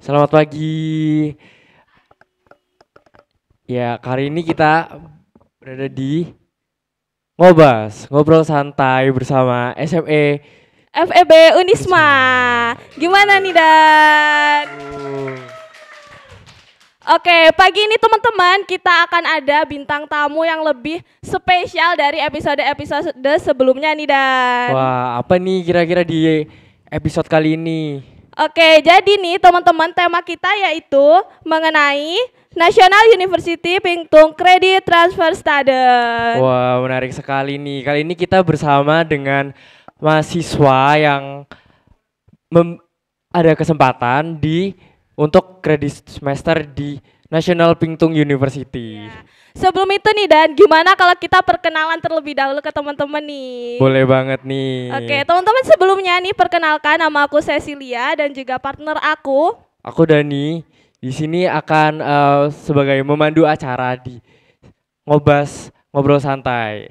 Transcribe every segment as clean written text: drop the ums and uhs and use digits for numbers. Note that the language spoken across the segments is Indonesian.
Selamat pagi. Ya, kali ini kita berada di ngobrol santai bersama SME. FEB Unisma. Gimana nih Dan? Oke, pagi ini teman-teman kita akan ada bintang tamu yang lebih spesial dari episode-episode sebelumnya nih Dan. Wah, apa nih kira-kira di episode kali ini? Oke, jadi nih teman-teman tema kita yaitu mengenai National University Pingtung Credit Transfer Student. Wah, menarik sekali nih. Kali ini kita bersama dengan mahasiswa yang ada kesempatan untuk kredit semester di National Pingtung University. Ya. Sebelum itu nih Dan, gimana kalau kita perkenalan terlebih dahulu ke teman-teman nih? Boleh banget nih. Oke, teman-teman sebelumnya nih perkenalkan nama aku Cecilia dan juga partner aku. Aku Dani. Di sini akan sebagai memandu acara di ngobrol santai.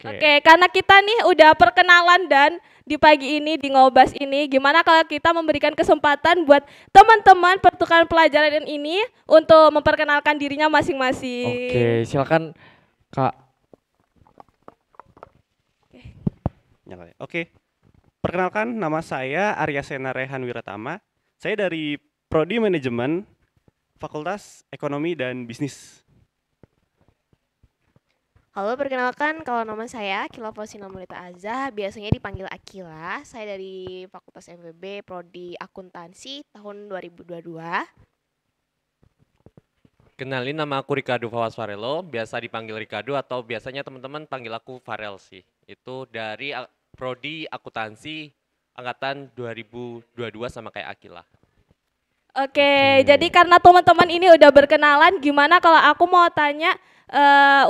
Oke, karena kita nih udah perkenalan dan di pagi ini di ngobas ini, gimana kalau kita memberikan kesempatan buat teman-teman pertukaran pelajaran ini untuk memperkenalkan dirinya masing-masing. Oke, silakan Kak. Oke, perkenalkan nama saya Arya Sena Rehan Wiratama. Saya dari Prodi Manajemen Fakultas Ekonomi dan Bisnis. Halo, perkenalkan kalau nama saya Akila Fausina Mulita Azza, biasanya dipanggil Akila. Saya dari Fakultas FEB Prodi Akuntansi tahun 2022. Kenalin, nama aku Ricardo Fawaz Farelo, biasa dipanggil Ricardo atau biasanya teman-teman panggil aku Farel sih. Itu dari Prodi Akuntansi angkatan 2022 sama kayak Akila. Oke, jadi karena teman-teman ini udah berkenalan, gimana kalau aku mau tanya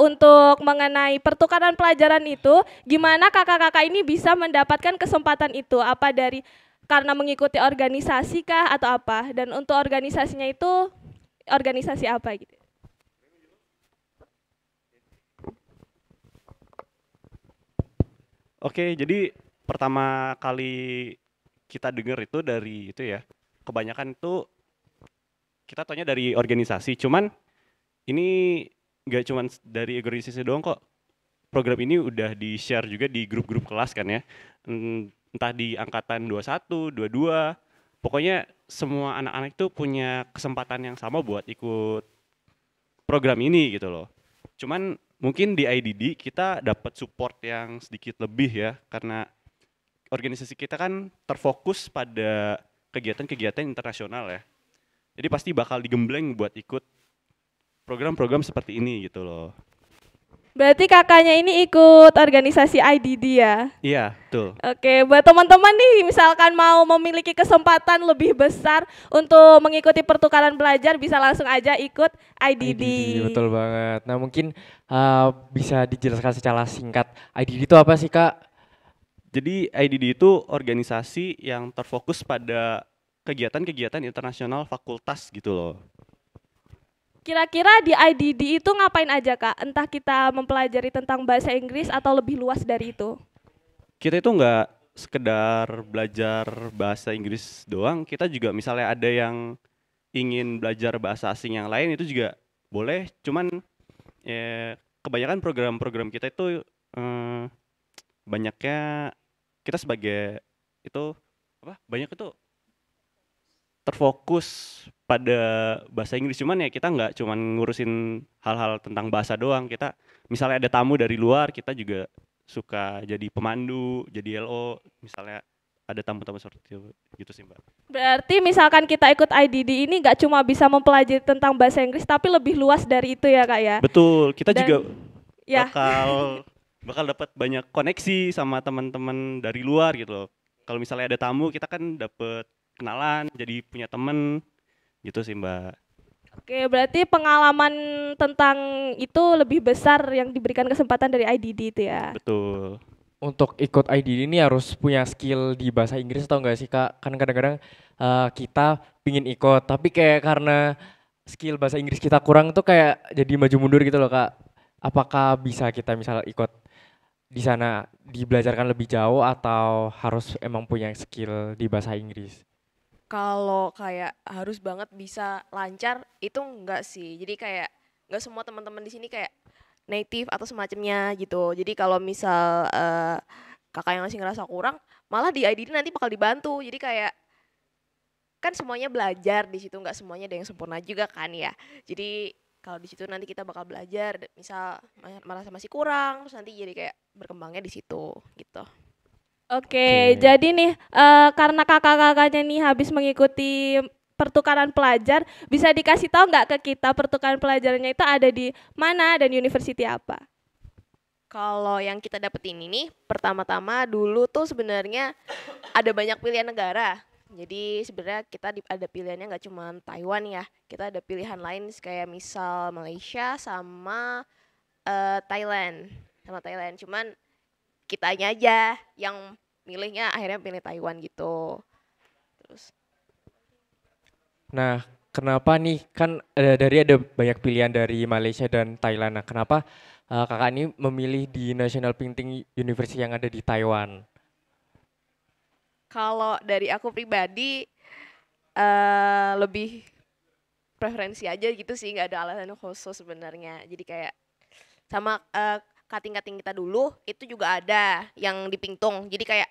untuk mengenai pertukaran pelajaran itu, gimana kakak-kakak ini bisa mendapatkan kesempatan itu? Apa dari karena mengikuti organisasi kah atau apa? Dan untuk organisasinya itu organisasi apa gitu? Oke, jadi pertama kali kita dengar itu dari itu ya, kebanyakan itu kita taunya dari organisasi. Cuman ini nggak cuman dari organisasi doang kok. Program ini udah di-share juga di grup-grup kelas kan ya. Entah di angkatan 21, 22. Pokoknya semua anak-anak itu punya kesempatan yang sama buat ikut program ini gitu loh. Cuman mungkin di IDD kita dapat support yang sedikit lebih ya, karena organisasi kita kan terfokus pada kegiatan-kegiatan internasional ya. Jadi pasti bakal digembleng buat ikut program-program seperti ini gitu loh. Berarti kakaknya ini ikut organisasi IDD ya? Iya, betul. Oke, buat teman-teman nih misalkan mau memiliki kesempatan lebih besar untuk mengikuti pertukaran belajar, bisa langsung aja ikut IDD. Betul banget. Nah, mungkin bisa dijelaskan secara singkat. IDD itu apa sih, Kak? Jadi IDD itu organisasi yang terfokus pada kegiatan-kegiatan internasional fakultas gitu loh. Kira-kira di IDD itu ngapain aja Kak? Entah kita mempelajari tentang bahasa Inggris atau lebih luas dari itu? Kita itu nggak sekedar belajar bahasa Inggris doang, kita juga misalnya ada yang ingin belajar bahasa asing yang lain itu juga boleh. Cuman kebanyakan program-program kita itu banyaknya kita sebagai itu banyak itu terfokus pada bahasa Inggris. Cuman ya kita nggak cuman ngurusin hal-hal tentang bahasa doang. Kita misalnya ada tamu dari luar, kita juga suka jadi pemandu, jadi LO, misalnya ada tamu-tamu seperti itu gitu sih Mbak. Berarti misalkan kita ikut IDD ini nggak cuma bisa mempelajari tentang bahasa Inggris, tapi lebih luas dari itu ya Kak ya? Betul, kita Dan, juga ya. bakal dapat banyak koneksi sama teman-teman dari luar gitu loh. Kalau misalnya ada tamu, kita kan dapat kenalan, jadi punya temen gitu sih Mbak. Oke, berarti pengalaman tentang itu lebih besar yang diberikan kesempatan dari IDD itu ya? Betul. Untuk ikut IDD ini harus punya skill di bahasa Inggris atau enggak sih, Kak? Kan kadang-kadang kita pingin ikut, tapi kayak karena skill bahasa Inggris kita kurang tuh kayak jadi maju mundur gitu loh, Kak. Apakah bisa kita misal ikut di sana dibelajarkan lebih jauh atau harus emang punya skill di bahasa Inggris? Kalau kayak harus banget bisa lancar itu enggak sih. Jadi kayak enggak semua teman-teman di sini kayak native atau semacamnya gitu. Jadi kalau misal kakak yang masih ngerasa kurang, malah di IDD nanti bakal dibantu. Jadi kayak kan semuanya belajar di situ, nggak semuanya ada yang sempurna juga kan ya. Jadi kalau di situ nanti kita bakal belajar, misal merasa masih kurang, terus nanti jadi kayak berkembangnya di situ gitu. Oke, Oke. jadi nih karena kakak-kakaknya nih habis mengikuti pertukaran pelajar, bisa dikasih tahu nggak ke kita pertukaran pelajarannya itu ada di mana dan university apa? Kalau yang kita dapetin ini pertama-tama dulu tuh sebenarnya ada banyak pilihan negara. Jadi sebenarnya kita ada pilihannya nggak cuma Taiwan ya, kita ada pilihan lain kayak misal Malaysia sama Thailand. Cuman kitanya aja yang milihnya akhirnya pilih Taiwan gitu. Terus Nah, kenapa nih kan dari ada banyak pilihan dari Malaysia dan Thailand. Nah, kenapa kakak ini memilih di National Painting University yang ada di Taiwan? kalau dari aku pribadi lebih preferensi aja gitu sih, nggak ada alasan khusus sebenarnya. Jadi kayak sama cutting-cutting kita dulu itu juga ada yang di Pingtung. Jadi kayak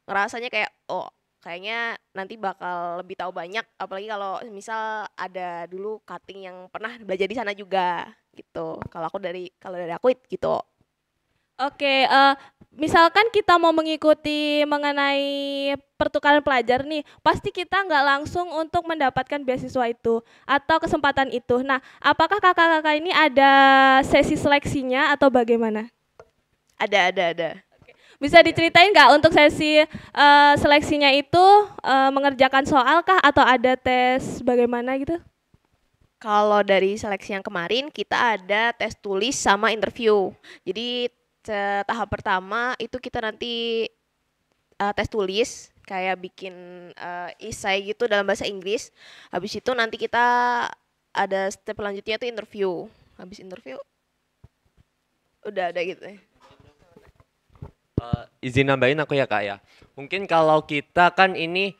ngerasanya kayak oh kayaknya nanti bakal lebih tahu banyak, apalagi kalau misal ada dulu cutting yang pernah belajar di sana juga gitu. Kalau dari aku gitu. Oke, misalkan kita mau mengikuti mengenai pertukaran pelajar nih, pasti kita nggak langsung untuk mendapatkan beasiswa itu atau kesempatan itu. Nah, apakah kakak-kakak ini ada sesi seleksinya atau bagaimana? Ada. Bisa diceritain nggak untuk sesi seleksinya itu mengerjakan soal kah atau ada tes bagaimana gitu? Kalau dari seleksi yang kemarin kita ada tes tulis sama interview. Jadi tahap pertama itu kita nanti tes tulis kayak bikin esai gitu dalam bahasa Inggris. Habis itu nanti kita ada step selanjutnya itu interview. Habis interview udah ada gitu. Izin nambahin aku ya Kak ya. Mungkin kalau kita kan ini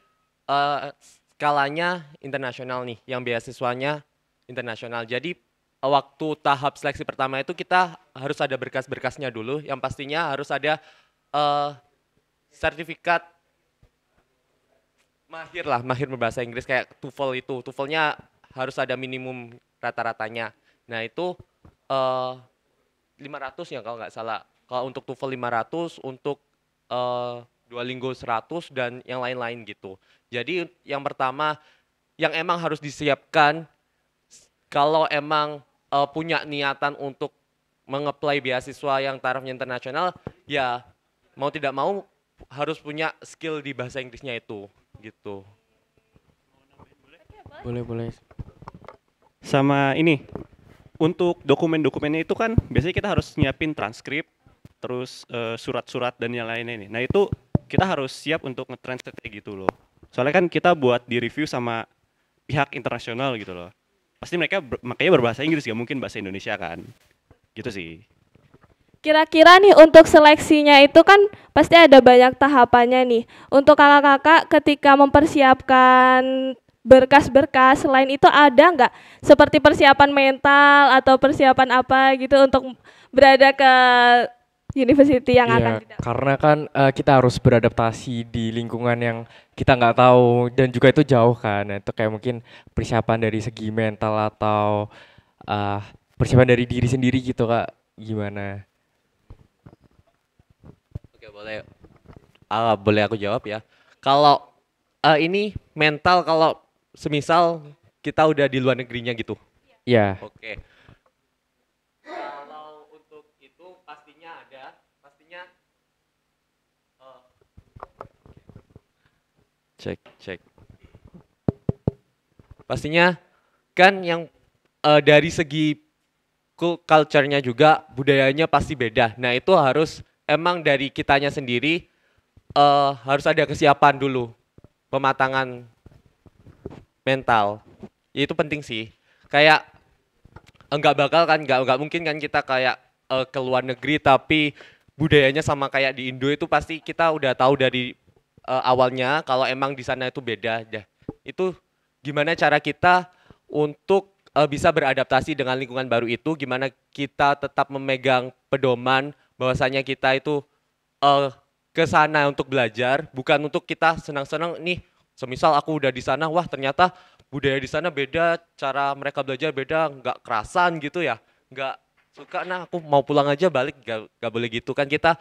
skalanya internasional nih, yang beasiswanya internasional. Jadi waktu tahap seleksi pertama itu kita harus ada berkas-berkasnya dulu. Yang pastinya harus ada sertifikat mahir berbahasa Inggris kayak TOEFL itu. TOEFL-nya harus ada minimum rata-ratanya. Nah itu 500 ya kalau nggak salah. Kalau untuk TOEFL 500, untuk Duolingo 100 dan yang lain-lain gitu. Jadi yang pertama yang emang harus disiapkan kalau emang punya niatan untuk mengapply beasiswa yang tarafnya internasional, ya mau tidak mau harus punya skill di bahasa Inggrisnya itu gitu. Boleh. Sama ini, untuk dokumen-dokumennya itu kan biasanya kita harus nyiapin transkrip, terus surat-surat dan yang lainnya nih. Nah itu kita harus siap untuk nge-translate gitu loh. Soalnya kan kita buat di review sama pihak internasional gitu loh. Pasti mereka makanya berbahasa Inggris, gak mungkin bahasa Indonesia kan. Gitu sih. Kira-kira nih untuk seleksinya itu kan pasti ada banyak tahapannya nih. Untuk kakak-kakak ketika mempersiapkan berkas-berkas selain itu ada nggak seperti persiapan mental atau persiapan apa gitu untuk berada ke university yang akan Iya, karena kan kita harus beradaptasi di lingkungan yang kita nggak tahu dan juga itu jauh kan. Nah, itu kayak mungkin persiapan dari segi mental atau persiapan dari diri sendiri gitu Kak. Gimana? Oke, boleh aku jawab ya. Kalau ini mental kalau semisal kita udah di luar negerinya gitu. Iya. Oke. Kalau untuk itu pastinya cek. Pastinya kan yang dari segi culture-nya juga budayanya pasti beda. Nah, itu harus emang dari kitanya sendiri harus ada kesiapan dulu, pematangan mental. Ya, itu penting sih. Kayak nggak mungkin kan kita kayak ke luar negeri tapi budayanya sama kayak di Indo, itu pasti kita udah tahu dari awalnya kalau emang di sana itu beda. Itu gimana cara kita untuk bisa beradaptasi dengan lingkungan baru itu, gimana kita tetap memegang pedoman bahwasanya kita itu ke sana untuk belajar, bukan untuk kita senang-senang nih. Semisal aku udah di sana, wah ternyata budaya di sana beda, cara mereka belajar beda, nggak kerasan gitu ya, nggak suka, nah aku mau pulang aja balik, nggak boleh gitu kan, kita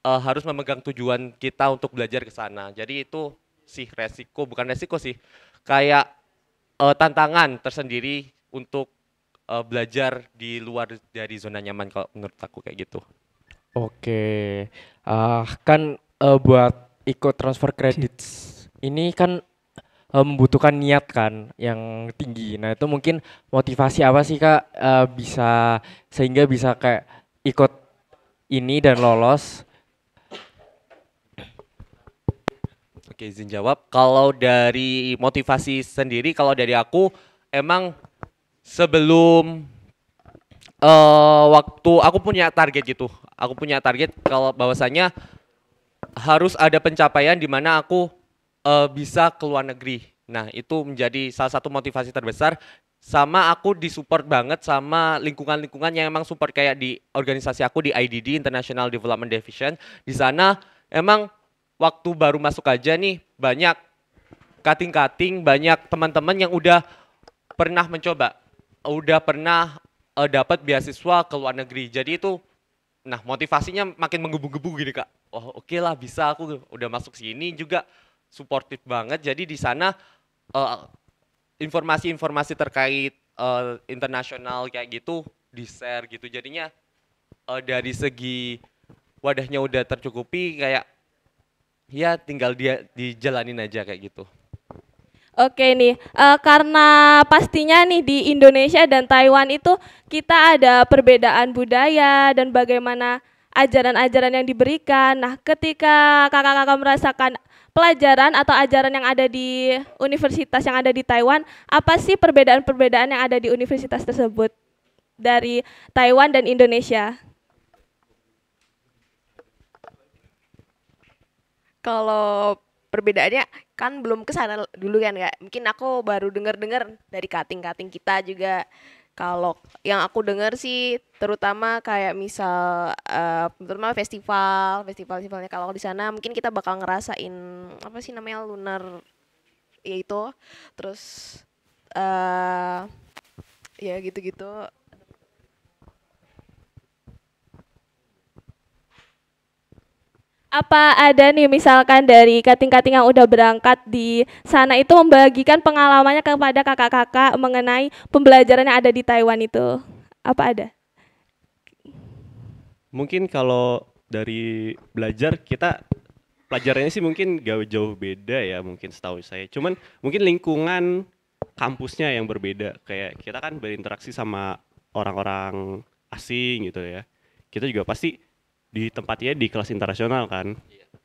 harus memegang tujuan kita untuk belajar ke sana. Jadi itu sih resiko, bukan resiko sih, kayak tantangan tersendiri untuk belajar di luar dari zona nyaman kalau menurut aku kayak gitu. Oke, kan buat ikut transfer credits ini kan membutuhkan niat kan yang tinggi. Nah itu mungkin motivasi apa sih Kak bisa sehingga bisa kayak ikut ini dan lolos? Oke, izin jawab. Kalau dari motivasi sendiri, kalau dari aku emang sebelum waktu aku punya target gitu. Aku punya target kalau bahwasanya harus ada pencapaian di mana aku bisa ke luar negeri. Nah, itu menjadi salah satu motivasi terbesar. Sama aku disupport banget sama lingkungan-lingkungan yang emang support, kayak di organisasi aku di IDD, International Development Division. Di sana emang waktu baru masuk aja nih banyak cutting-cutting, banyak teman-teman yang udah pernah mencoba, udah pernah dapat beasiswa ke luar negeri. Jadi itu, nah motivasinya makin menggebu-gebu gini Kak. Oh oke lah, bisa, aku udah masuk sini juga suportif banget. Jadi di sana informasi-informasi terkait internasional kayak gitu di-share gitu. Jadinya dari segi wadahnya udah tercukupi, kayak ya tinggal dia dijalanin aja kayak gitu. Oke nih, karena pastinya nih di Indonesia dan Taiwan itu kita ada perbedaan budaya dan bagaimana ajaran-ajaran yang diberikan. Nah, ketika kakak-kakak merasakan pelajaran atau ajaran yang ada di universitas yang ada di Taiwan, apa sih perbedaan-perbedaan yang ada di universitas tersebut dari Taiwan dan Indonesia? Kalau perbedaannya kan belum ke sana dulu kan Kak. Mungkin aku baru dengar-dengar dari cutting-cutting kita juga. Kalau yang aku dengar sih terutama kayak misal terutama festivalnya, kalau di sana mungkin kita bakal ngerasain apa sih namanya lunar, ya itu. Terus ya gitu-gitu. Apa ada nih misalkan dari kating-kating yang udah berangkat di sana itu membagikan pengalamannya kepada kakak-kakak mengenai pembelajaran yang ada di Taiwan itu? Apa ada? Mungkin kalau dari belajar kita pelajarannya sih mungkin gak jauh beda ya, mungkin setahu saya. Cuman mungkin lingkungan kampusnya yang berbeda. Kayak kita kan berinteraksi sama orang-orang asing gitu ya. Kita juga pasti di tempatnya di kelas internasional kan.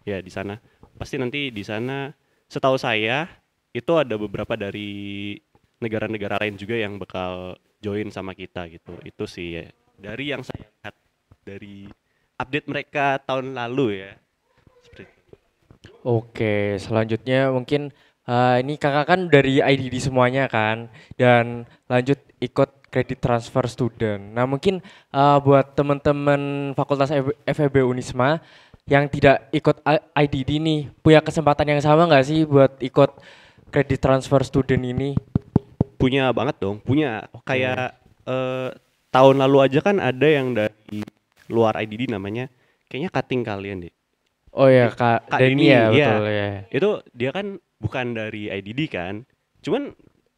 Ya di sana. Pasti nanti di sana setahu saya itu ada beberapa dari negara-negara lain juga yang bakal join sama kita gitu. Itu sih ya. Dari yang saya lihat dari update mereka tahun lalu ya. Seperti itu. Oke, selanjutnya mungkin ini kakak kan dari IDD semuanya kan, dan lanjut ikut kredit transfer student. Nah mungkin buat teman-teman Fakultas FEB Unisma yang tidak ikut IDD nih, punya kesempatan yang sama nggak sih buat ikut kredit transfer student ini? Punya banget dong, punya. Oke. Kayak tahun lalu aja kan ada yang dari luar IDD namanya, kayaknya cutting kalian deh. Oh ya Kak Kak Denny Denny, ya, iya. betul ya. Itu dia kan bukan dari IDD kan, cuman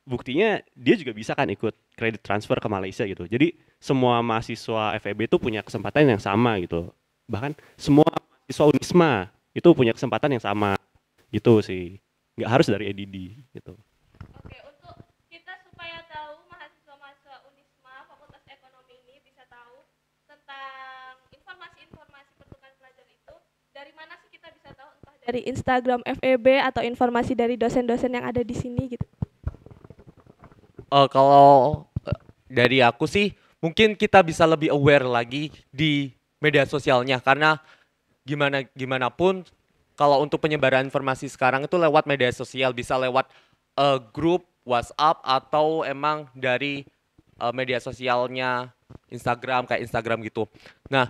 buktinya dia juga bisa kan ikut kredit transfer ke Malaysia gitu. Jadi semua mahasiswa FEB itu punya kesempatan yang sama gitu. Bahkan semua mahasiswa Unisma itu punya kesempatan yang sama gitu sih. Nggak harus dari IDD gitu. Oke, untuk kita supaya tahu mahasiswa-mahasiswa Unisma Fakultas Ekonomi ini bisa tahu tentang informasi-informasi pertukaran pelajar itu, dari mana sih kita bisa tahu? Entah dari Instagram FEB atau informasi dari dosen-dosen yang ada di sini gitu. Kalau dari aku sih mungkin kita bisa lebih aware lagi di media sosialnya, karena gimana pun kalau untuk penyebaran informasi sekarang itu lewat media sosial, bisa lewat grup WhatsApp atau emang dari media sosialnya Instagram kayak Instagram gitu. Nah,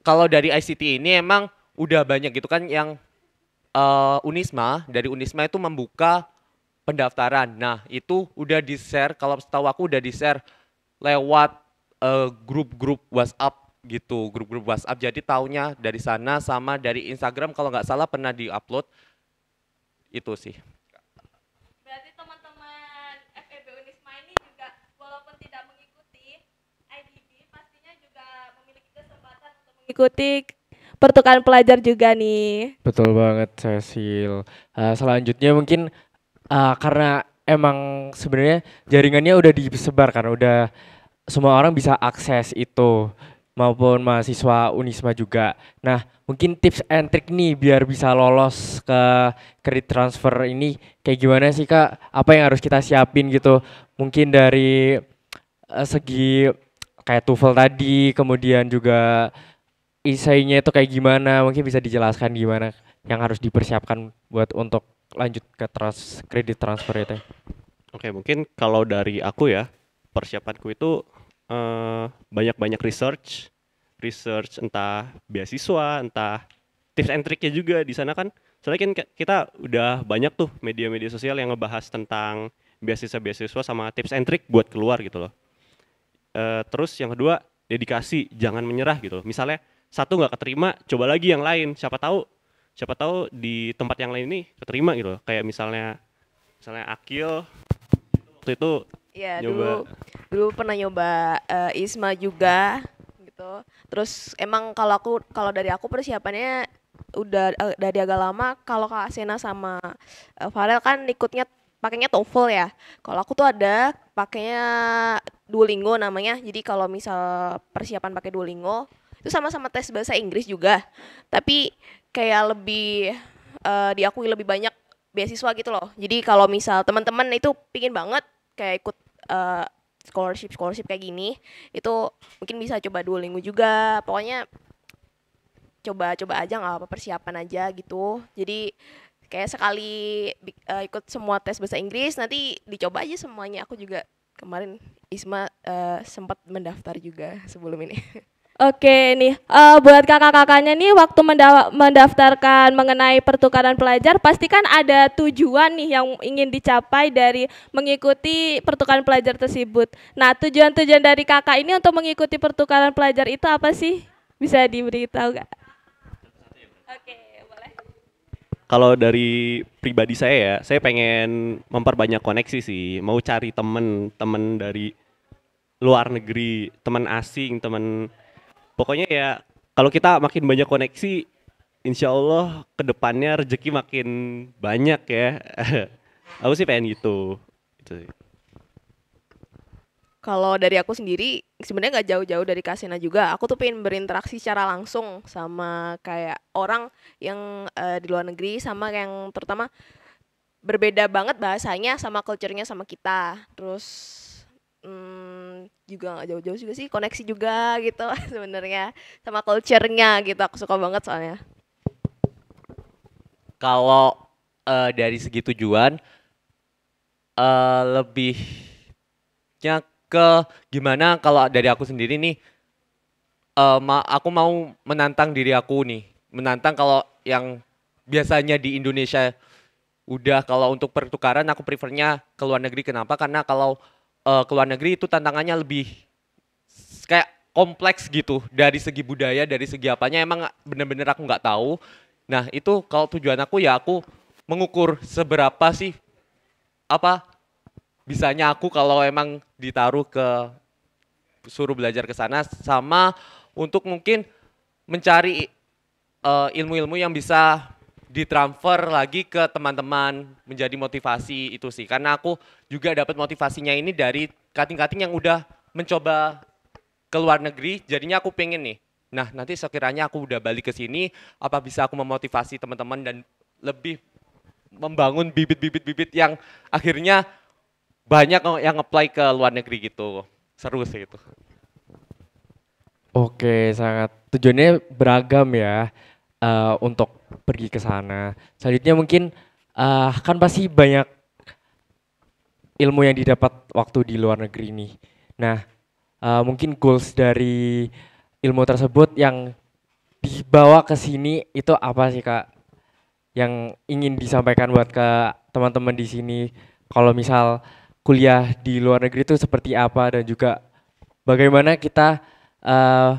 kalau dari ICT ini emang udah banyak gitu kan yang dari Unisma itu membuka pendaftaran. Nah, itu udah di-share, kalau setahu aku udah di-share lewat grup-grup WhatsApp gitu, grup-grup WhatsApp. Jadi taunya dari sana sama dari Instagram kalau nggak salah pernah di-upload. Itu sih. Berarti teman-teman FEB Unisma ini juga walaupun tidak mengikuti IDB pastinya juga memiliki kesempatan untuk mengikuti pertukaran pelajar juga nih. Betul banget, Cecil. Selanjutnya mungkin karena emang sebenarnya jaringannya udah disebar kan, udah semua orang bisa akses itu maupun mahasiswa Unisma juga. Nah, mungkin tips and trick nih biar bisa lolos ke credit transfer ini kayak gimana sih Kak? Apa yang harus kita siapin gitu? Mungkin dari segi kayak TOEFL tadi, kemudian juga isainya itu kayak gimana? Mungkin bisa dijelaskan gimana yang harus dipersiapkan buat untuk lanjut ke kredit transfer itu. Oke, mungkin kalau dari aku ya, persiapanku itu banyak-banyak research entah beasiswa, entah tips and triknya juga di sana kan. Soalnya kan kita udah banyak tuh media-media sosial yang ngebahas tentang beasiswa sama tips and trick buat keluar gitu loh. Terus yang kedua, dedikasi, jangan menyerah gitu loh. Misalnya satu nggak keterima, coba lagi yang lain. Siapa tahu di tempat yang lain ini keterima gitu loh. Kayak misalnya Akil waktu itu Ya nyoba. dulu pernah nyoba ISMA juga gitu. Terus emang kalau dari aku persiapannya udah dari agak lama. Kalau Kak Sena sama Farel kan pakainya TOEFL ya. Kalau aku tuh ada pakainya Duolingo namanya. Jadi kalau misal persiapan pakai Duolingo itu sama-sama tes bahasa Inggris juga. Tapi kayak lebih diakui lebih banyak beasiswa gitu loh. Jadi kalau misal teman-teman itu pingin banget kayak ikut scholarship kayak gini, itu mungkin bisa coba Duolingo juga. Pokoknya coba aja, nggak apa persiapan aja gitu. Jadi kayak sekali ikut semua tes bahasa Inggris, nanti dicoba aja semuanya. Aku juga kemarin ISMA sempat mendaftar juga sebelum ini. Oke nih, buat kakak-kakaknya nih waktu mendaftarkan mengenai pertukaran pelajar, pasti kan ada tujuan nih yang ingin dicapai dari mengikuti pertukaran pelajar tersebut. Nah, tujuan-tujuan dari kakak ini untuk mengikuti pertukaran pelajar itu apa sih? Bisa diberitahu nggak? Oke, boleh. Kalau dari pribadi saya ya, saya pengen memperbanyak koneksi sih. Mau cari temen dari luar negeri, teman asing, pokoknya ya kalau kita makin banyak koneksi, insya Allah kedepannya rezeki makin banyak ya. Aku sih pengen gitu. Itu sih. Kalau dari aku sendiri sebenarnya nggak jauh-jauh dari Kak Sena juga. Aku tuh pengen berinteraksi secara langsung sama kayak orang yang di luar negeri, sama yang terutama berbeda banget bahasanya sama culture-nya sama kita. Terus juga nggak jauh-jauh juga sih, koneksi juga gitu sebenarnya sama culture-nya gitu. Aku suka banget soalnya. Kalau dari segi tujuan lebihnya ke gimana kalau dari aku sendiri nih, aku mau menantang diri aku nih, menantang kalau yang biasanya di Indonesia udah, kalau untuk pertukaran aku prefernya ke luar negeri. Kenapa? Karena kalau ke luar negeri itu tantangannya lebih kayak kompleks gitu, dari segi budaya, dari segi apanya emang bener-bener aku nggak tahu. Nah itu kalau tujuan aku ya aku mengukur seberapa sih apa bisanya aku kalau emang ditaruh suruh belajar ke sana, sama untuk mungkin mencari ilmu-ilmu yang bisa ditransfer lagi ke teman-teman, menjadi motivasi. Itu sih, karena aku juga dapat motivasinya ini dari kating-kating yang udah mencoba ke luar negeri, jadinya aku pengen nih, nah nanti sekiranya aku udah balik ke sini, apa bisa aku memotivasi teman-teman dan lebih membangun bibit-bibit yang akhirnya banyak yang apply ke luar negeri gitu. Seru sih itu. Oke, sangat tujuannya beragam ya untuk pergi ke sana. Selanjutnya mungkin kan pasti banyak ilmu yang didapat waktu di luar negeri nih. Nah, mungkin goals dari ilmu tersebut yang dibawa ke sini itu apa sih Kak? Yang ingin disampaikan buat ke teman-teman di sini kalau misal kuliah di luar negeri itu seperti apa dan juga bagaimana kita eh,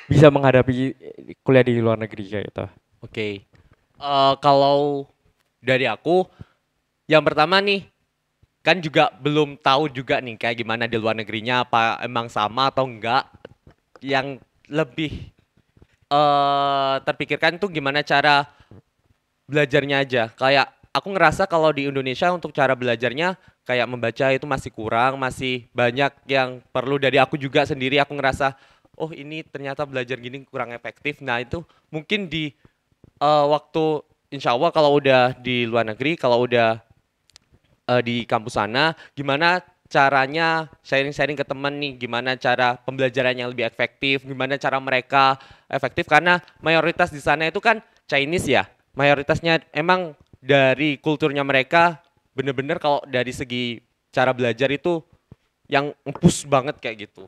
bisa menghadapi kuliah di luar negeri kayak gitu. Oke. Kalau dari aku, yang pertama nih, kan juga belum tahu juga nih kayak gimana di luar negerinya, apa emang sama atau enggak. Yang lebih terpikirkan tuh gimana cara belajarnya aja. Kayak aku ngerasa kalau di Indonesia untuk cara belajarnya kayak membaca itu masih kurang, masih banyak yang perlu dari aku juga sendiri. Aku ngerasa, oh ini ternyata belajar gini kurang efektif. Nah itu mungkin di waktu insya Allah kalau udah di luar negeri, kalau udah di kampus sana, gimana caranya sharing-sharing ke teman nih, gimana cara pembelajarannya lebih efektif, gimana cara mereka efektif, karena mayoritas di sana itu kan Chinese ya, mayoritasnya emang dari kulturnya mereka bener-bener kalau dari segi cara belajar itu yang empus banget kayak gitu.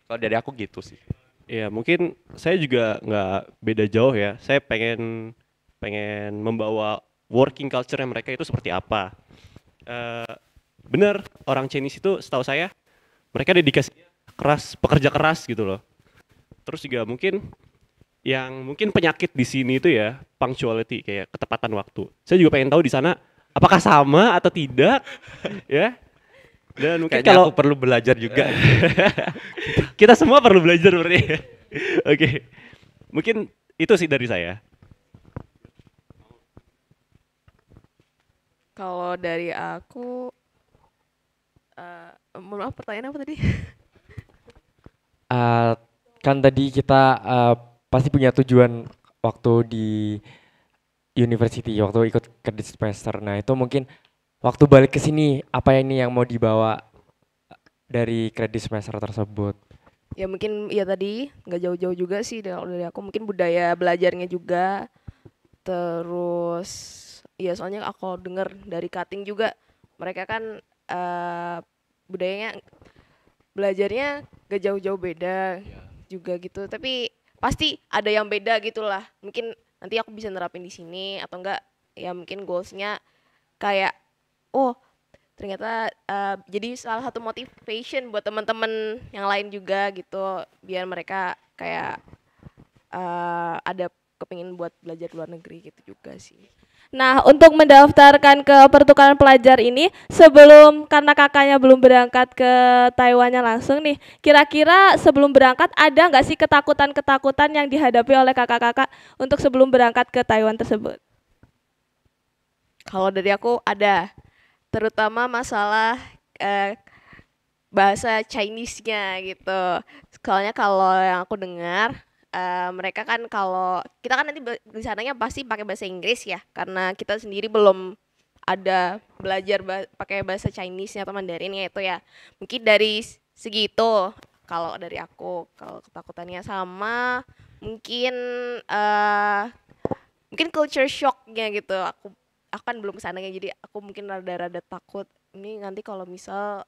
Kalau dari aku gitu sih. Ya mungkin saya juga nggak beda jauh ya. Saya pengen pengen membawa working culture mereka itu seperti apa. Bener, orang Chinese itu setahu saya mereka dedikasi keras, pekerja keras gitu loh. Terus juga mungkin penyakit di sini itu ya punctuality, kayak ketepatan waktu. Saya juga pengen tahu di sana apakah sama atau tidak ya. Dan mungkin Kayaknya kalau aku perlu belajar juga. kita semua perlu belajar berarti. Oke. Mungkin itu sih dari saya. Kalau dari aku, mohon maaf pertanyaan apa tadi? Eh, kan tadi kita pasti punya tujuan waktu di university, waktu ikut credit semester. Nah itu mungkin waktu balik ke sini apa ini yang mau dibawa dari credit semester tersebut? Ya mungkin ya tadi nggak jauh-jauh juga sih kalau dari aku, mungkin budaya belajarnya juga. Terus ya soalnya aku dengar dari cutting juga mereka kan budayanya belajarnya gak jauh-jauh beda juga gitu. Tapi pasti ada yang beda gitulah. Mungkin nanti aku bisa nerapin di sini atau enggak ya mungkin goalsnya kayak oh ternyata jadi salah satu motivation buat teman-teman yang lain juga gitu biar mereka kayak ada kepingin buat belajar luar negeri gitu juga sih. Nah, untuk mendaftarkan ke pertukaran pelajar ini, sebelum karena kakaknya belum berangkat ke Taiwannya langsung nih, kira-kira sebelum berangkat ada nggak sih ketakutan-ketakutan yang dihadapi oleh kakak-kakak untuk sebelum berangkat ke Taiwan tersebut? Kalau dari aku ada, terutama masalah bahasa Chinese-nya gitu. Soalnya kalau yang aku dengar mereka kan kalau kita kan nanti di sananya pasti pakai bahasa Inggris ya, karena kita sendiri belum ada belajar pakai bahasa Chinese-nya atau Mandarinnya itu ya. Mungkin dari segi itu kalau dari aku, kalau ketakutannya sama mungkin mungkin culture shock-nya gitu. Aku kan belum kesananya jadi aku mungkin rada-rada takut ini nanti kalau misal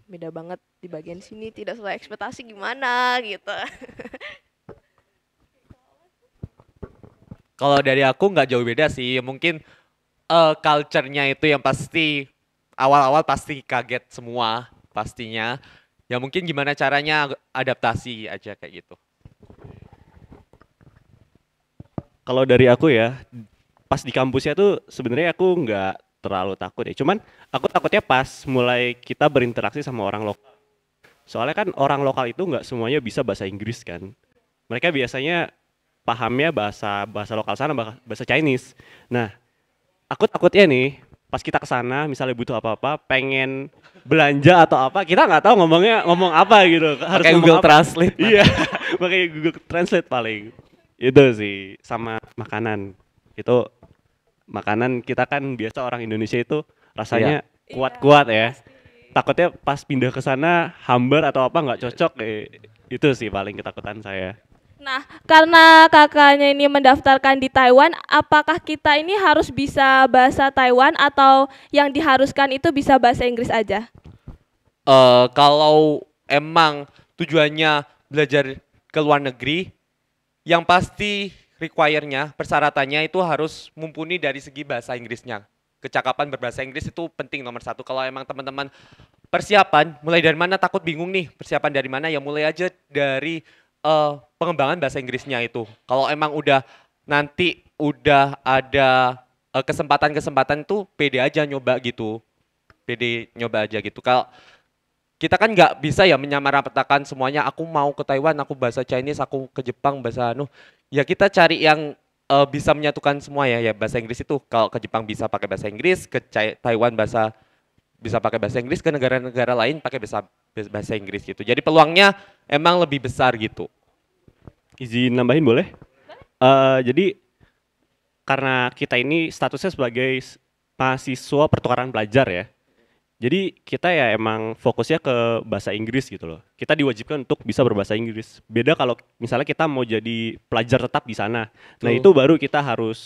beda banget di bagian sini tidak sesuai ekspektasi gimana gitu. Kalau dari aku nggak jauh beda sih, mungkin culture-nya itu yang pasti awal-awal pasti kaget semua pastinya. Ya mungkin gimana caranya adaptasi aja kayak gitu. Kalau dari aku ya, pas di kampusnya tuh sebenarnya aku nggak terlalu takut ya. Cuman aku takutnya pas mulai kita berinteraksi sama orang lokal. Soalnya kan orang lokal itu nggak semuanya bisa bahasa Inggris kan. Mereka biasanya pahamnya bahasa lokal sana, bahasa Chinese. Nah, aku takutnya nih pas kita ke sana misalnya butuh apa-apa, pengen belanja atau apa, kita nggak tahu ngomong apa gitu. Harus Pakai ngomong Google apa. Translate. Iya, pakai Google Translate paling. Itu sih sama makanan. Itu makanan kita kan biasa orang Indonesia itu rasanya kuat-kuat ya. Takutnya pas pindah ke sana hambar atau apa nggak cocok. Itu sih paling ketakutan saya. Nah, karena kakaknya ini mendaftarkan di Taiwan, apakah kita ini harus bisa bahasa Taiwan atau yang diharuskan itu bisa bahasa Inggris aja? Kalau emang tujuannya belajar ke luar negeri, yang pasti require-nya, persyaratannya itu harus mumpuni dari segi bahasa Inggrisnya. Kecakapan berbahasa Inggris itu penting nomor satu. Kalau emang teman-teman persiapan, mulai dari mana takut bingung nih, persiapan dari mana, ya mulai aja dari pengembangan bahasa Inggrisnya itu. Kalau emang nanti udah ada kesempatan-kesempatan tuh pede aja nyoba gitu. Pede nyoba aja gitu. Kalau kita kan nggak bisa ya menyamaratakan semuanya, aku mau ke Taiwan, aku bahasa Chinese, aku ke Jepang bahasa ya kita cari yang bisa menyatukan semua ya bahasa Inggris itu. Kalau ke Jepang bisa pakai bahasa Inggris, ke Taiwan bisa pakai bahasa Inggris, ke negara-negara lain pakai bahasa Inggris gitu. Jadi peluangnya emang lebih besar gitu. Izin nambahin boleh? Jadi karena kita ini statusnya sebagai mahasiswa pertukaran pelajar ya. Jadi kita ya emang fokusnya ke bahasa Inggris gitu loh. Kita diwajibkan untuk bisa berbahasa Inggris. Beda kalau misalnya kita mau jadi pelajar tetap di sana. Nah, itu baru kita harus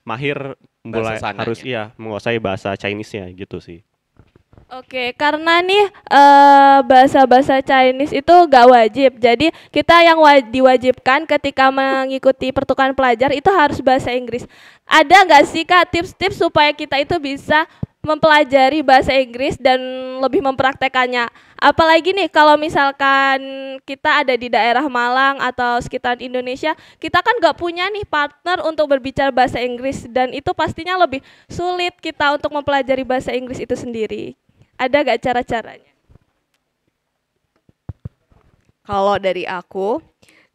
mahir mulai harus menguasai bahasa Chinese-nya gitu sih. Oke, karena nih bahasa-bahasa Chinese itu gak wajib. Jadi kita yang diwajibkan ketika mengikuti pertukaran pelajar itu harus bahasa Inggris. Ada nggak sih Kak tips-tips supaya kita itu bisa mempelajari bahasa Inggris dan lebih mempraktekannya? Apalagi nih kalau misalkan kita ada di daerah Malang atau sekitar Indonesia, kita kan nggak punya nih partner untuk berbicara bahasa Inggris dan itu pastinya lebih sulit kita untuk mempelajari bahasa Inggris itu sendiri. Ada nggak cara-caranya? Kalau dari aku,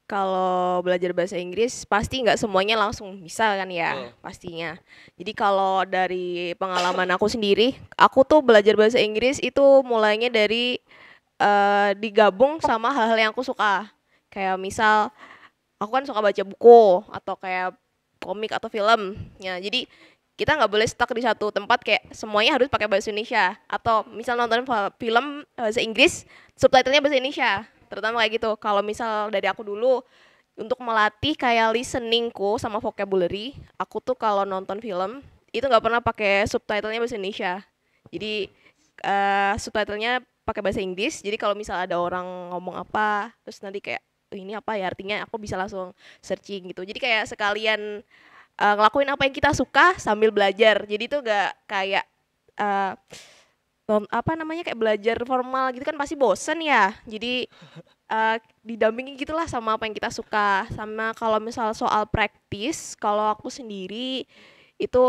kalau belajar bahasa Inggris pasti nggak semuanya langsung bisa kan ya, pastinya. Jadi kalau dari pengalaman aku sendiri, aku tuh belajar bahasa Inggris itu mulainya dari digabung sama hal-hal yang aku suka. Kayak misal, aku kan suka baca buku atau kayak komik atau film. Ya, jadi kita nggak boleh stuck di satu tempat kayak semuanya harus pakai bahasa Indonesia. Atau misal nonton film bahasa Inggris, subtitlenya bahasa Indonesia. Terutama kayak gitu. Kalau misal dari aku dulu, untuk melatih kayak listeningku sama vocabulary, aku tuh kalau nonton film, itu nggak pernah pakai subtitlenya bahasa Indonesia. Jadi subtitlenya pakai bahasa Inggris. Jadi kalau misal ada orang ngomong apa, terus nanti kayak ini apa ya artinya, aku bisa langsung searching gitu. Jadi kayak sekalian ngelakuin apa yang kita suka sambil belajar. Jadi tuh gak kayak kayak belajar formal gitu kan pasti bosen ya. Jadi didampingi gitulah sama apa yang kita suka. Sama kalau misal soal praktis, kalau aku sendiri itu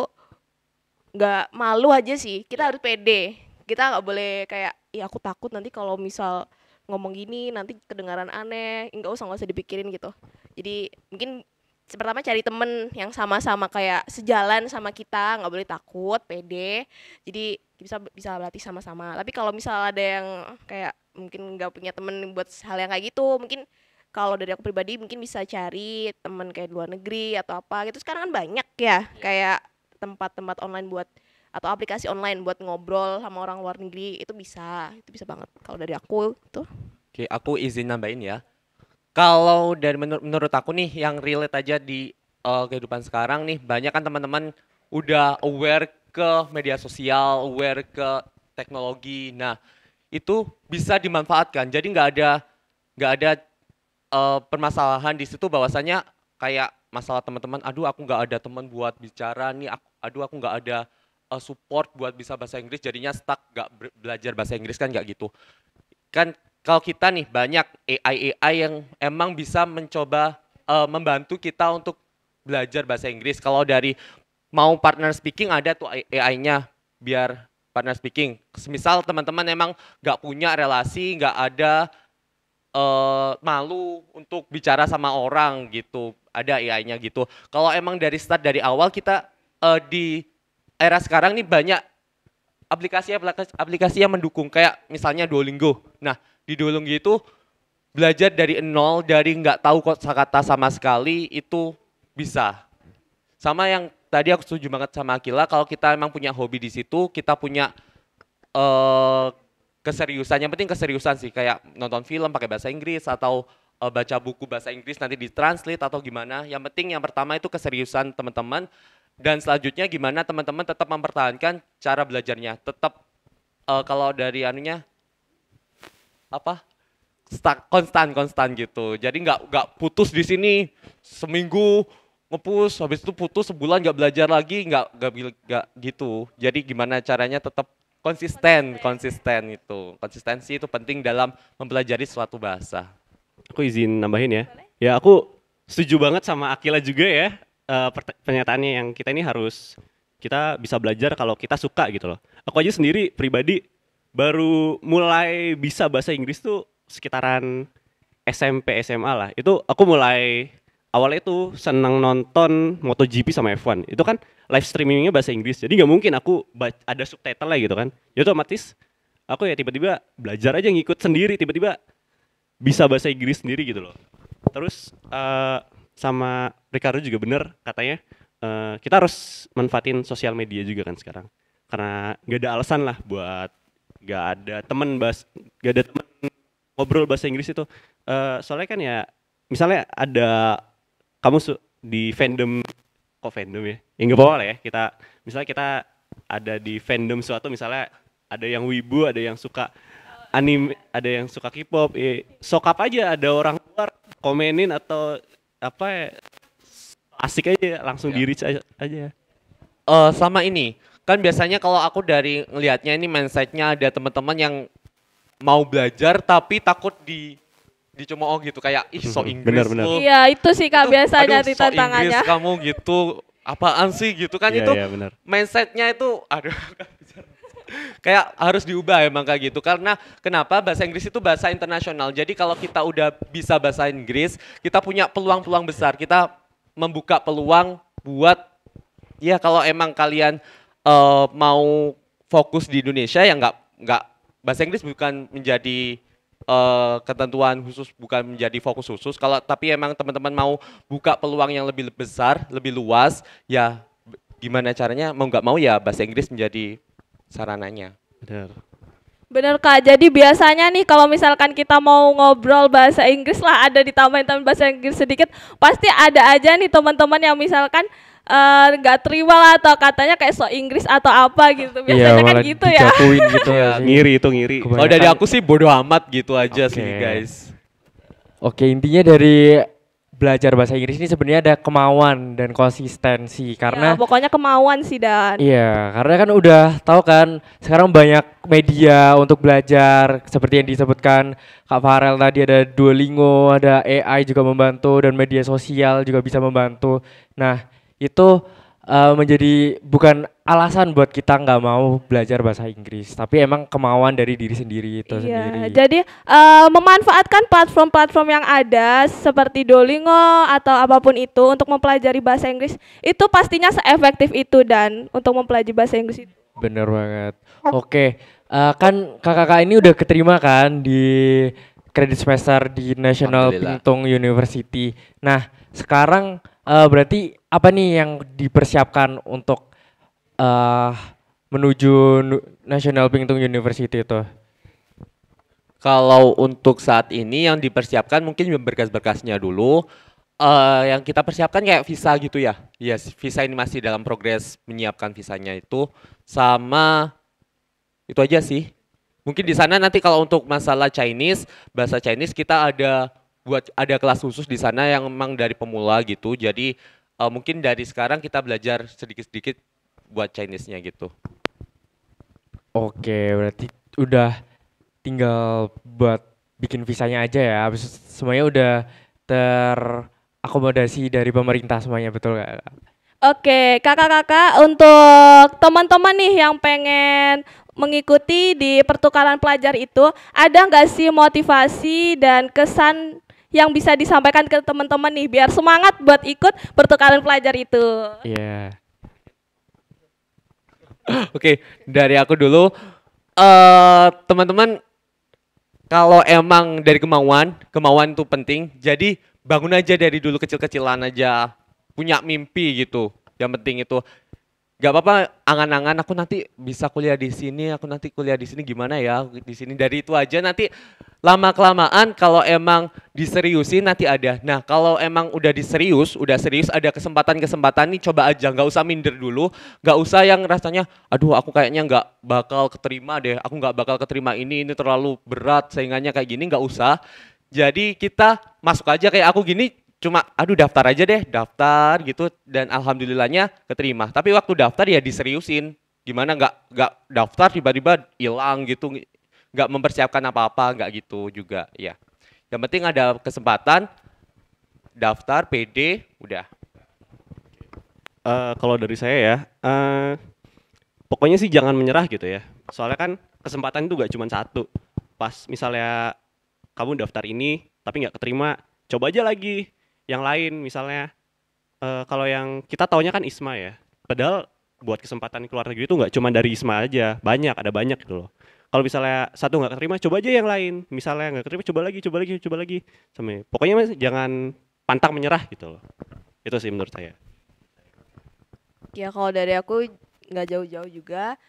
gak malu aja sih. Kita harus pede. Kita gak boleh kayak ya aku takut nanti kalau misal ngomong gini nanti kedengaran aneh. Nggak usah dipikirin gitu. Jadi mungkin pertama cari temen yang sama-sama kayak sejalan sama kita, nggak boleh takut, pede. Jadi bisa berlatih sama-sama. Tapi kalau misal ada yang kayak mungkin nggak punya temen buat hal yang kayak gitu, mungkin kalau dari aku pribadi mungkin bisa cari temen kayak luar negeri atau apa gitu. Sekarang kan banyak ya kayak tempat-tempat online buat atau aplikasi online buat ngobrol sama orang luar negeri, itu bisa banget kalau dari aku tuh. Oke, aku izin nambahin ya. Kalau dari menurut aku nih yang relate aja di kehidupan sekarang nih, banyak kan teman-teman udah aware ke media sosial, aware ke teknologi. Nah, itu bisa dimanfaatkan. Jadi nggak ada permasalahan di situ bahwasanya kayak masalah teman-teman, aduh aku nggak ada teman buat bicara nih, aduh aku nggak ada support buat bisa bahasa Inggris, jadinya stuck nggak belajar bahasa Inggris, kan nggak gitu. Kan kalau kita nih banyak AI yang emang bisa mencoba membantu kita untuk belajar bahasa Inggris. Kalau dari mau partner speaking ada tuh AI-nya biar partner speaking. Misal teman-teman emang nggak punya relasi, nggak ada malu untuk bicara sama orang gitu, ada AI-nya gitu. Kalau emang dari start dari awal kita di era sekarang nih banyak aplikasi yang mendukung kayak misalnya Duolingo. Nah, di Duolingo itu belajar dari nol, dari nggak tahu kosakata sama sekali itu bisa. Sama yang tadi aku setuju banget sama Akila, kalau kita emang punya hobi di situ, kita punya keseriusan, yang penting keseriusan sih, kayak nonton film pakai bahasa Inggris atau baca buku bahasa Inggris nanti ditranslate atau gimana. Yang penting yang pertama itu keseriusan teman-teman, dan selanjutnya gimana teman-teman tetap mempertahankan cara belajarnya. Tetap kalau dari anunya apa? Konstan gitu. Jadi nggak putus di sini seminggu ngepush, habis itu putus sebulan nggak belajar lagi, nggak gitu. Jadi gimana caranya tetap konsisten itu. Konsistensi itu penting dalam mempelajari suatu bahasa. Aku izin nambahin ya. Ya aku setuju banget sama Akila juga ya. Pernyataannya yang kita ini kita bisa belajar kalau kita suka gitu loh. Aku aja sendiri pribadi baru mulai bisa bahasa Inggris tuh sekitaran SMP SMA lah. Itu aku mulai awalnya tuh senang nonton MotoGP sama F1. Itu kan live streamingnya bahasa Inggris. Jadi nggak mungkin aku ada subtitle lah gitu kan. Ya otomatis aku ya tiba-tiba belajar aja ngikut sendiri, tiba-tiba bisa bahasa Inggris sendiri gitu loh. Terus sama Ricardo juga bener katanya kita harus manfaatin sosial media juga kan sekarang. Karena nggak ada alasan lah buat nggak ada temen ngobrol bahasa Inggris itu. Soalnya kan ya misalnya ada kamu di fandom, kok fandom ya? Ya nggak apa-apa lah ya. Misalnya kita ada di fandom suatu, misalnya ada yang wibu, ada yang suka anime, ada yang suka K-pop, sokap aja ada orang luar komenin atau apa ya, asik aja langsung di reach aja. Sama ini, kan biasanya kalau aku dari ngelihatnya ini mindsetnya ada teman-teman yang mau belajar tapi takut dicemooh gitu, kayak so Inggris Bener. lu. Iya, itu sih Kak biasanya Aduh, di so tantangannya. Inggris kamu gitu, apaan sih gitu kan. Iya, itu iya, bener. mindsetnya itu aduh kayak harus diubah emang kayak gitu. Karena kenapa bahasa Inggris itu bahasa internasional. Jadi kalau kita udah bisa bahasa Inggris, kita punya peluang-peluang besar. Kita membuka peluang buat ya kalau emang kalian mau fokus di Indonesia ya nggak bahasa Inggris bukan menjadi ketentuan khusus, bukan menjadi fokus khusus. Kalau tapi emang teman-teman mau buka peluang yang lebih besar, lebih luas, ya gimana caranya, mau nggak mau ya bahasa Inggris menjadi sarananya. Bener. Bener Kak, jadi biasanya nih kalau misalkan kita mau ngobrol bahasa Inggris lah, ada ditambahin bahasa Inggris sedikit, pasti ada aja nih teman-teman yang misalkan nggak terima lah atau katanya kayak so Inggris atau apa gitu. Biasanya kan malah gitu ya. dijatuhin gitu ya. Ngiri itu ngiri. Kebanyakan- Kalau dari aku sih bodoh amat gitu aja Oke. sih guys. Oke, intinya dari belajar bahasa Inggris ini sebenarnya ada kemauan dan konsistensi Ya, karena pokoknya kemauan sih Dan. iya, karena kan udah tahu kan sekarang banyak media untuk belajar seperti yang disebutkan Kak Farel tadi, ada Duolingo, ada AI juga membantu dan media sosial juga bisa membantu. Nah, itu menjadi bukan alasan buat kita nggak mau belajar bahasa Inggris, tapi emang kemauan dari diri sendiri itu sendiri. Jadi memanfaatkan platform-platform yang ada seperti Duolingo atau apapun itu untuk mempelajari bahasa Inggris itu pastinya seefektif itu Dan untuk mempelajari bahasa Inggris itu. Bener banget. Oke, kan kakak-kakak ini udah keterima kan di kredit semester di National Alhamdulillah. Pingtung University. Nah, sekarang berarti apa nih yang dipersiapkan untuk menuju National Pingtung University itu? Kalau untuk saat ini yang dipersiapkan mungkin berkas-berkasnya dulu. Yang kita persiapkan kayak visa gitu ya. Yes, visa ini masih dalam progres menyiapkan visanya itu. Sama itu aja sih. Mungkin di sana nanti kalau untuk masalah Chinese, bahasa Chinese kita ada kelas khusus di sana yang memang dari pemula gitu. Jadi mungkin dari sekarang kita belajar sedikit-sedikit buat Chinese-nya gitu. Oke, berarti udah tinggal buat bikin visanya aja ya. Habis semuanya udah terakomodasi dari pemerintah semuanya, betul nggak? Oke, kakak-kakak, untuk teman-teman nih yang pengen mengikuti di pertukaran pelajar itu, ada nggak sih motivasi dan kesan yang bisa disampaikan ke teman-teman nih biar semangat buat ikut pertukaran pelajar itu? Iya. Oke, dari aku dulu. Teman-teman, kalau emang dari kemauan itu penting. Jadi bangun aja dari dulu kecil-kecilan aja. Punya mimpi gitu. Yang penting itu. Gak apa-apa angan-angan aku nanti bisa kuliah di sini, aku nanti kuliah di sini gimana ya di sini. Dari itu aja nanti lama-kelamaan kalau emang diseriusin nanti ada. Nah kalau emang udah serius ada kesempatan-kesempatan nih coba aja, nggak usah minder dulu, nggak usah yang rasanya, aduh aku kayaknya nggak bakal keterima deh, aku nggak bakal keterima ini terlalu berat saingannya kayak gini, nggak usah. Jadi kita masuk aja kayak aku gini, cuma aduh daftar aja deh, daftar gitu dan alhamdulillahnya keterima. Tapi waktu daftar ya diseriusin, gimana nggak daftar tiba-tiba hilang gitu, nggak mempersiapkan apa-apa, nggak gitu juga ya. Yang penting ada kesempatan, daftar, PD, udah. Kalau dari saya ya, pokoknya sih jangan menyerah gitu ya. Soalnya kan kesempatan itu gak cuma satu. Pas misalnya kamu daftar ini tapi nggak keterima, coba aja lagi yang lain. Misalnya kalau yang kita taunya kan ISMA ya. Padahal buat kesempatan keluar negeri itu nggak cuma dari ISMA aja, ada banyak gitu loh. Kalau misalnya satu nggak keterima, coba aja yang lain. Misalnya nggak keterima, coba lagi. Pokoknya mas, jangan pantang menyerah gitu loh. Itu sih menurut saya. Ya kalau dari aku nggak jauh-jauh juga,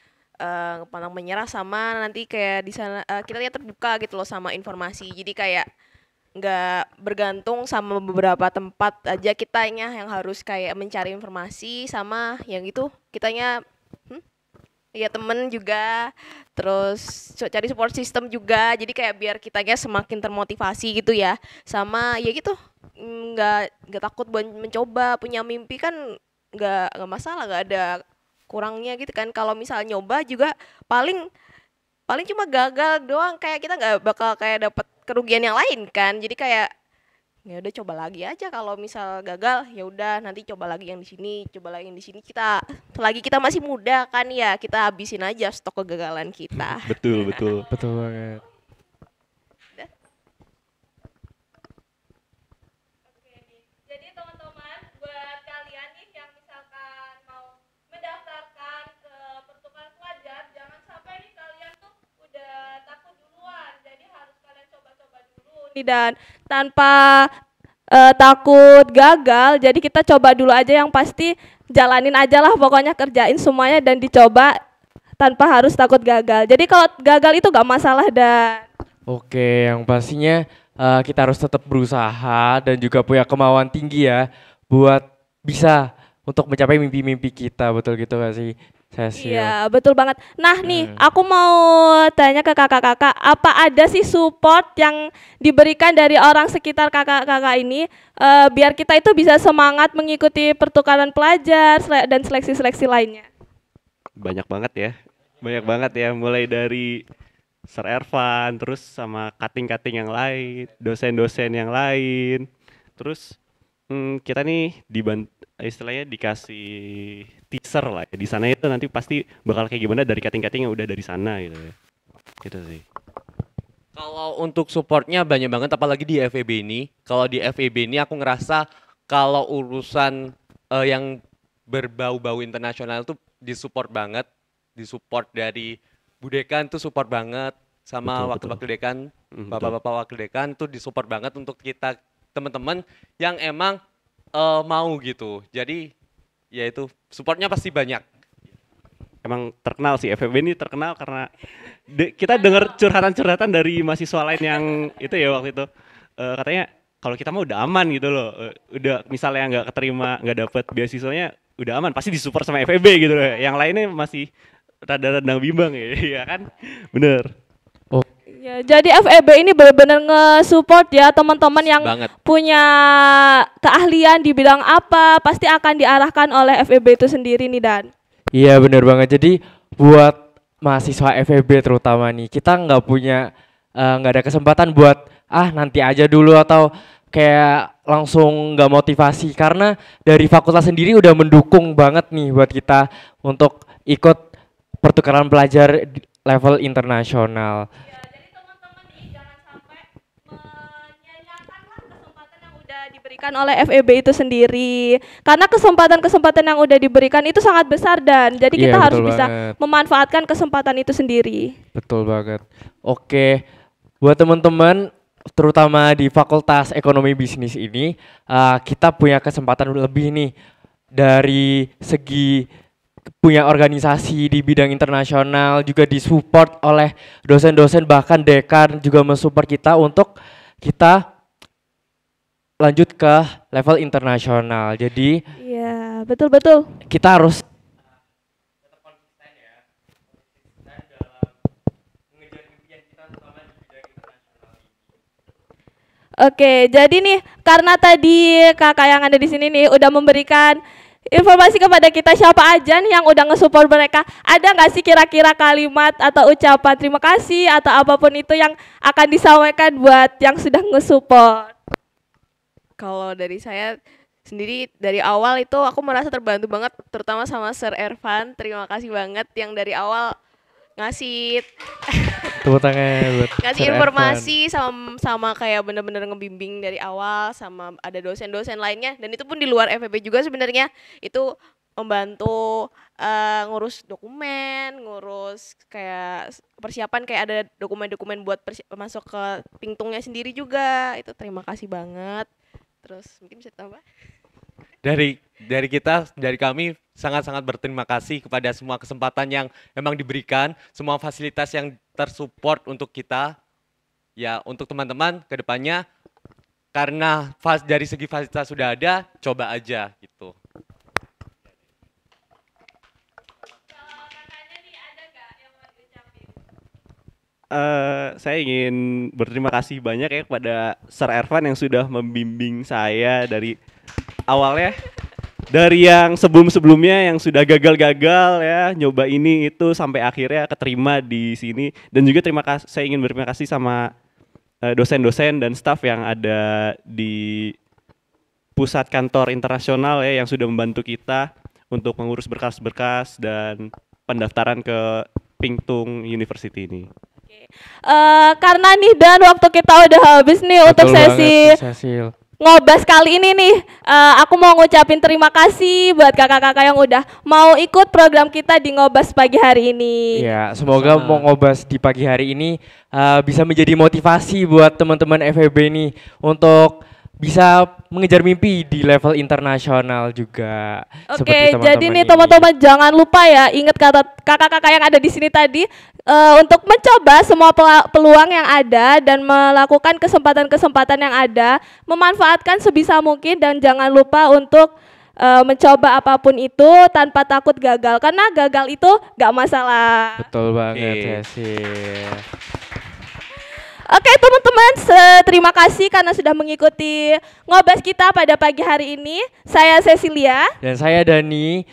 pantang menyerah sama nanti kayak di sana kita lihat terbuka gitu loh sama informasi. Jadi kayak nggak bergantung sama beberapa tempat aja kitanya yang harus kayak mencari informasi, sama yang itu kitanya ya temen juga, terus cari support system juga, jadi kayak biar kitanya semakin termotivasi gitu ya, sama ya gitu, nggak takut buat mencoba, punya mimpi kan nggak masalah, nggak ada kurangnya gitu kan. Kalau misal nyoba juga paling cuma gagal doang, kayak kita nggak bakal kayak dapat kerugian yang lain kan, jadi kayak ya udah coba lagi aja. Kalau misal gagal ya udah nanti coba lagi yang di sini, kita selagi kita masih muda kan ya, kita habisin aja stok kegagalan kita. Betul. Betul banget. Jadi teman-teman, buat kalian nih yang misalkan mau mendaftarkan ke pertukaran pelajar, jangan sampai nih kalian tuh udah takut duluan. Jadi harus kalian coba-coba dulu nih, dan tanpa takut gagal. Jadi kita coba dulu aja, yang pasti jalanin aja lah, pokoknya kerjain semuanya dan dicoba tanpa harus takut gagal. Jadi kalau gagal itu gak masalah. Dan Oke, yang pastinya kita harus tetap berusaha dan juga punya kemauan tinggi ya buat bisa untuk mencapai mimpi-mimpi kita, betul gitu gak sih, Cecil? iya betul banget. Nah nih aku mau tanya ke kakak-kakak, apa ada sih support yang diberikan dari orang sekitar kakak-kakak ini biar kita itu bisa semangat mengikuti pertukaran pelajar dan seleksi-seleksi lainnya? Banyak banget ya, mulai dari Sir Ervan, terus sama cutting-cutting yang lain, dosen-dosen yang lain. Terus kita nih istilahnya dikasih teaser lah ya. Di sana itu nanti pasti bakal kayak gimana dari cutting-cutting yang udah dari sana gitu ya. Gitu sih. Kalau untuk supportnya banyak banget, apalagi di FEB ini. Kalau di FEB ini aku ngerasa kalau urusan yang berbau-bau internasional tuh disupport banget, disupport dari Bu Dekan tuh support banget, sama wakil-wakil dekan, bapak-bapak wakil dekan tuh disupport banget untuk kita teman-teman yang emang mau gitu. Jadi ya itu supportnya pasti banyak. Emang terkenal sih, FEB ini terkenal karena kita dengar curhatan-curhatan dari mahasiswa lain yang itu ya waktu itu. Katanya kalau kita mah udah aman gitu loh, udah misalnya nggak keterima, nggak dapet beasiswanya udah aman, pasti disupport sama FEB gitu loh. Yang lainnya masih rada-rada bimbang ya kan, bener. Ya, jadi FEB ini benar-benar nge-support ya teman-teman yang punya keahlian di bidang apa, pasti akan diarahkan oleh FEB itu sendiri nih, Dan. Iya benar banget. Jadi buat mahasiswa FEB terutama nih, kita nggak ada kesempatan buat nanti aja dulu atau kayak langsung nggak motivasi, karena dari fakultas sendiri udah mendukung banget nih buat kita untuk ikut pertukaran pelajar level internasional. Ya, jadi teman-teman nih jangan sampai menyanyiakanlah kesempatan yang udah diberikan oleh FEB itu sendiri. Karena kesempatan-kesempatan yang udah diberikan itu sangat besar, dan jadi kita harus bisa memanfaatkan kesempatan itu sendiri. Betul banget. Oke, buat teman-teman terutama di Fakultas Ekonomi Bisnis ini, kita punya kesempatan lebih nih dari segi punya organisasi di bidang internasional, juga disupport oleh dosen-dosen, bahkan dekan juga mensupport kita untuk kita lanjut ke level internasional. Jadi Iya, betul-betul. kita harus tetap konsisten ya, konsisten dalam mengejar impian kita terutama di bidang internasional ini. Oke, jadi nih karena tadi kakak yang ada di sini nih udah memberikan informasi kepada kita siapa aja nih yang udah nge-support mereka. Ada nggak sih kira-kira kalimat atau ucapan terima kasih atau apapun itu yang akan disampaikan buat yang sudah nge-support? Kalau dari saya sendiri dari awal itu aku merasa terbantu banget, terutama sama Sir Ervan. Terima kasih banget yang dari awal ngasih Tepuk tangan buat ngasih Sir informasi sama kayak bener-bener ngebimbing dari awal, sama ada dosen-dosen lainnya, dan itu pun di luar FEB juga sebenarnya. Itu membantu ngurus dokumen, ngurus kayak persiapan, kayak ada dokumen-dokumen buat masuk ke pingtungnya sendiri juga. Itu terima kasih banget. Terus mungkin bisa tambah? Dari kita, dari kami sangat-sangat berterima kasih kepada semua kesempatan yang memang diberikan, semua fasilitas yang tersupport untuk kita. Ya, untuk teman-teman ke depannya, karena dari segi fasilitas sudah ada, coba aja gitu. Saya ingin berterima kasih banyak ya kepada Sir Ervan yang sudah membimbing saya dari awalnya, dari yang sebelum-sebelumnya yang sudah gagal-gagal ya, nyoba ini itu sampai akhirnya keterima di sini. Dan juga saya ingin berterima kasih sama dosen-dosen dan staf yang ada di pusat kantor internasional ya, yang sudah membantu kita untuk mengurus berkas-berkas dan pendaftaran ke Pingtung University ini. Karena nih dan waktu kita udah habis nih untuk Betul sesi banget, Cecil. ngobas kali ini nih, aku mau ngucapin terima kasih buat kakak-kakak yang udah mau ikut program kita di ngobas pagi hari ini. Ya, semoga mau ngobas di pagi hari ini bisa menjadi motivasi buat teman-teman FEB nih untuk bisa mengejar mimpi di level internasional juga. Oke, seperti jadi nih ini. teman-teman jangan lupa ya, ingat kata kakak-kakak yang ada di sini tadi, untuk mencoba semua peluang yang ada dan melakukan kesempatan-kesempatan yang ada, memanfaatkan sebisa mungkin, dan jangan lupa untuk mencoba apapun itu tanpa takut gagal, karena gagal itu gak masalah. Betul banget, Oke. Cecil. Oke teman-teman, terima kasih karena sudah mengikuti ngobas kita pada pagi hari ini. Saya Cecilia. Dan saya Dani.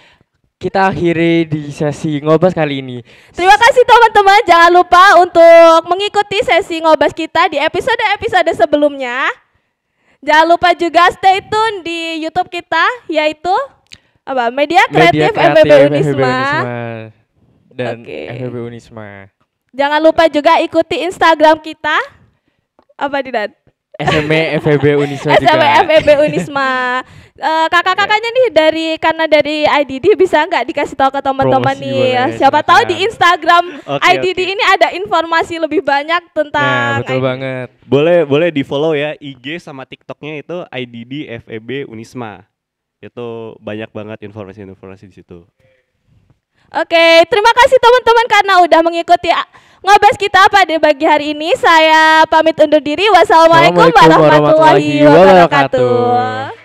Kita akhiri di sesi ngobas kali ini. Terima kasih teman-teman. Jangan lupa untuk mengikuti sesi ngobas kita di episode-episode sebelumnya. Jangan lupa juga stay tune di YouTube kita, yaitu apa? Media Kreatif FEB Unisma. Dan Oke. FEB Unisma. Jangan lupa juga ikuti Instagram kita. Apa Didan? SME FEB Unisma juga. SMA FEB Unisma. Kakak-kakaknya nih karena dari IDD bisa nggak dikasih tahu ke teman-teman Promosi nih? boleh, Siapa tahu silakan. di Instagram Oke, IDD oke. ini ada informasi lebih banyak Nah, tentang betul IDD. banget. Boleh di follow ya, IG sama TikToknya itu IDD FEB Unisma. Itu banyak banget informasi-informasi di situ. Oke, terima kasih teman-teman karena udah mengikuti ngobas kita pada pagi hari ini. Saya pamit undur diri. Wassalamualaikum Assalamualaikum warahmatullahi warahmatullahi wabarakatuh. wabarakatuh.